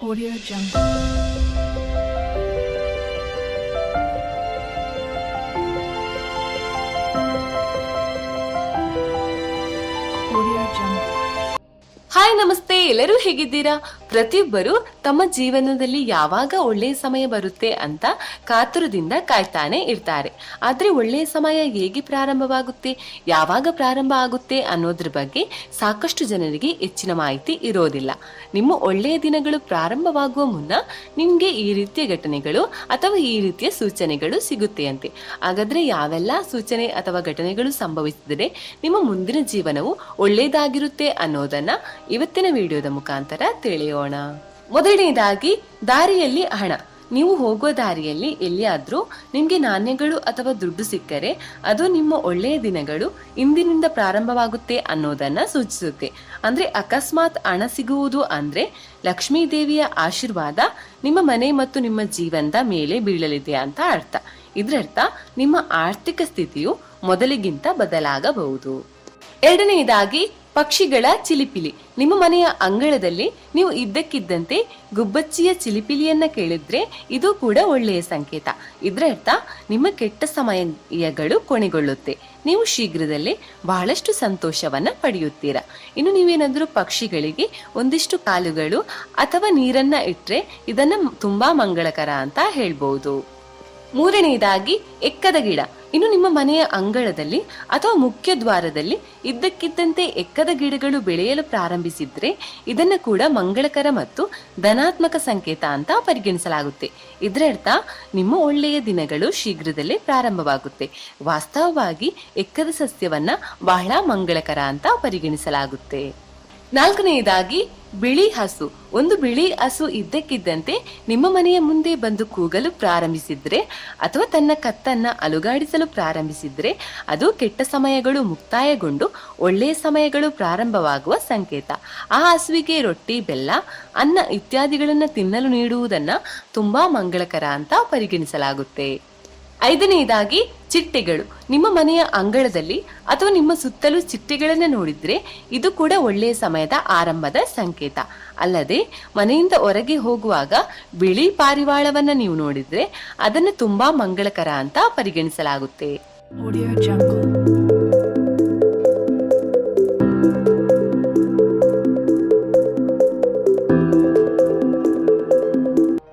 Audio Jungle. Audio Jungle. Hi ನಮಸ್ತೆ, ಎಲ್ಲರೂ ಹೇಗಿದ್ದೀರಾ? ಪ್ರತಿಯೊಬ್ಬರು ತಮ್ಮ ಜೀವನದಲ್ಲಿ ಯಾವಾಗ ಒಳ್ಳೆಯ ಸಮಯ ಬರುತ್ತೆ ಅಂತ ಕಾತುರದಿಂದ ಕಾಯ್ತಾನೆ ಇರ್ತಾರೆ. ಆದ್ರೆ ಒಳ್ಳೆಯ ಸಮಯ ಹೇಗೆ ಪ್ರಾರಂಭವಾಗುತ್ತೆ, ಯಾವಾಗ ಪ್ರಾರಂಭ ಆಗುತ್ತೆ ಅನ್ನೋದ್ರ ಬಗ್ಗೆ ಸಾಕಷ್ಟು ಜನರಿಗೆ ಹೆಚ್ಚಿನ ಮಾಹಿತಿ ಇರೋದಿಲ್ಲ. ನಿಮ್ಮ ಒಳ್ಳೆಯ ದಿನಗಳು ಪ್ರಾರಂಭವಾಗುವ ಮುನ್ನ ನಿಮ್ಗೆ ಈ ರೀತಿಯ ಘಟನೆಗಳು ಅಥವಾ ಈ ರೀತಿಯ ಸೂಚನೆಗಳು ಸಿಗುತ್ತೆ ಅಂತೆ. ಹಾಗಾದ್ರೆ ಯಾವೆಲ್ಲ ಸೂಚನೆ ಅಥವಾ ಘಟನೆಗಳು ಸಂಭವಿಸಿದರೆ ನಿಮ್ಮ ಮುಂದಿನ ಜೀವನವು ಒಳ್ಳೆಯದಾಗಿರುತ್ತೆ ಅನ್ನೋದನ್ನ ಇವತ್ತಿನ ವಿಡಿಯೋದ ಮುಖಾಂತರ ತಿಳಿಯೋಣ. ಮೊದಲನೇದಾಗಿ, ದಾರಿಯಲ್ಲಿ ಹಣ. ನೀವು ಹೋಗುವ ದಾರಿಯಲ್ಲಿ ಎಲ್ಲಿಯಾದ್ರೂ ನಿಮ್ಗೆ ನಾಣ್ಯಗಳು ಅಥವಾ ದುಡ್ಡು ಸಿಕ್ಕರೆ ಅದು ನಿಮ್ಮ ಒಳ್ಳೆಯ ದಿನಗಳು ಇಂದಿನಿಂದ ಪ್ರಾರಂಭವಾಗುತ್ತೆ ಅನ್ನೋದನ್ನ ಸೂಚಿಸುತ್ತೆ. ಅಂದ್ರೆ ಅಕಸ್ಮಾತ್ ಹಣ ಸಿಗುವುದು ಅಂದ್ರೆ ಲಕ್ಷ್ಮೀ ದೇವಿಯ ಆಶೀರ್ವಾದ ನಿಮ್ಮ ಮನೆ ಮತ್ತು ನಿಮ್ಮ ಜೀವನದ ಮೇಲೆ ಬೀಳಲಿದೆ ಅಂತ ಅರ್ಥ. ಇದರರ್ಥ ನಿಮ್ಮ ಆರ್ಥಿಕ ಸ್ಥಿತಿಯು ಮೊದಲಿಗಿಂತ ಬದಲಾಗಬಹುದು. ಎರಡನೆಯದಾಗಿ, ಪಕ್ಷಿಗಳ ಚಿಲಿಪಿಲಿ. ನಿಮ್ಮ ಮನೆಯ ಅಂಗಳದಲ್ಲಿ ನೀವು ಇದ್ದಕ್ಕಿದ್ದಂತೆ ಗುಬ್ಬಚ್ಚಿಯ ಚಿಲಿಪಿಲಿಯನ್ನ ಕೇಳಿದ್ರೆ ಇದು ಕೂಡ ಒಳ್ಳೆಯ ಸಂಕೇತ. ಇದರರ್ಥ ನಿಮ್ಮ ಕೆಟ್ಟ ಸಮಯಗಳು ಕೊನೆಗೊಳ್ಳುತ್ತೆ. ನೀವು ಶೀಘ್ರದಲ್ಲೇ ಬಹಳಷ್ಟು ಸಂತೋಷವನ್ನ ಪಡೆಯುತ್ತೀರಾ. ಇನ್ನು ನೀವೇನಾದ್ರೂ ಪಕ್ಷಿಗಳಿಗೆ ಒಂದಿಷ್ಟು ಕಾಲುಗಳು ಅಥವಾ ನೀರನ್ನ ಇಟ್ರೆ ಇದನ್ನ ತುಂಬಾ ಮಂಗಳಕರ ಅಂತ ಹೇಳ್ಬಹುದು. ಮೂರನೆಯದಾಗಿ, ಎಕ್ಕದ ಗಿಡ. ಇನ್ನು ನಿಮ್ಮ ಮನೆಯ ಅಂಗಳದಲ್ಲಿ ಅಥವಾ ಮುಖ್ಯ ದ್ವಾರದಲ್ಲಿ ಇದ್ದಕ್ಕಿದ್ದಂತೆ ಎಕ್ಕದ ಗಿಡಗಳು ಬೆಳೆಯಲು ಪ್ರಾರಂಭಿಸಿದ್ರೆ ಇದನ್ನು ಕೂಡ ಮಂಗಳಕರ ಮತ್ತು ಧನಾತ್ಮಕ ಸಂಕೇತ ಅಂತ ಪರಿಗಣಿಸಲಾಗುತ್ತೆ. ಇದರರ್ಥ ನಿಮ್ಮ ಒಳ್ಳೆಯ ದಿನಗಳು ಶೀಘ್ರದಲ್ಲೇ ಪ್ರಾರಂಭವಾಗುತ್ತೆ. ವಾಸ್ತವವಾಗಿ ಎಕ್ಕದ ಸಸ್ಯವನ್ನ ಬಹಳ ಮಂಗಳಕರ ಅಂತ ಪರಿಗಣಿಸಲಾಗುತ್ತೆ. ನಾಲ್ಕನೆಯದಾಗಿ, ಬಿಳಿ ಹಸು. ಒಂದು ಬಿಳಿ ಹಸು ಇದ್ದಕ್ಕಿದ್ದಂತೆ ನಿಮ್ಮ ಮನೆಯ ಮುಂದೆ ಬಂದು ಕೂಗಲು ಪ್ರಾರಂಭಿಸಿದ್ರೆ ಅಥವಾ ತನ್ನ ಕತ್ತನ್ನ ಅಲುಗಾಡಿಸಲು ಪ್ರಾರಂಭಿಸಿದ್ರೆ ಅದು ಕೆಟ್ಟ ಸಮಯಗಳು ಮುಕ್ತಾಯಗೊಂಡು ಒಳ್ಳೆಯ ಸಮಯಗಳು ಪ್ರಾರಂಭವಾಗುವ ಸಂಕೇತ. ಆ ಹಸುವಿಗೆ ರೊಟ್ಟಿ, ಬೆಲ್ಲ, ಅನ್ನ ಇತ್ಯಾದಿಗಳನ್ನ ತಿನ್ನಲು ನೀಡುವುದನ್ನ ತುಂಬಾ ಮಂಗಳಕರ ಅಂತ ಪರಿಗಣಿಸಲಾಗುತ್ತೆ. ಐದನೆಯದಾಗಿ, ಚಿಟ್ಟೆಗಳು. ನಿಮ್ಮ ಮನೆಯ ಅಂಗಳದಲ್ಲಿ ಅಥವಾ ನಿಮ್ಮ ಸುತ್ತಲೂ ಚಿಟ್ಟೆಗಳನ್ನ ನೋಡಿದ್ರೆ ಇದು ಕೂಡ ಒಳ್ಳೆಯ ಸಮಯದ ಆರಂಭದ ಸಂಕೇತ. ಅಲ್ಲದೆ ಮನೆಯಿಂದ ಹೊರಗೆ ಹೋಗುವಾಗ ಬಿಳಿ ಪಾರಿವಾಳವನ್ನ ನೀವು ನೋಡಿದ್ರೆ ಅದನ್ನು ತುಂಬಾ ಮಂಗಳಕರ ಅಂತ ಪರಿಗಣಿಸಲಾಗುತ್ತೆ. Audio Jungle.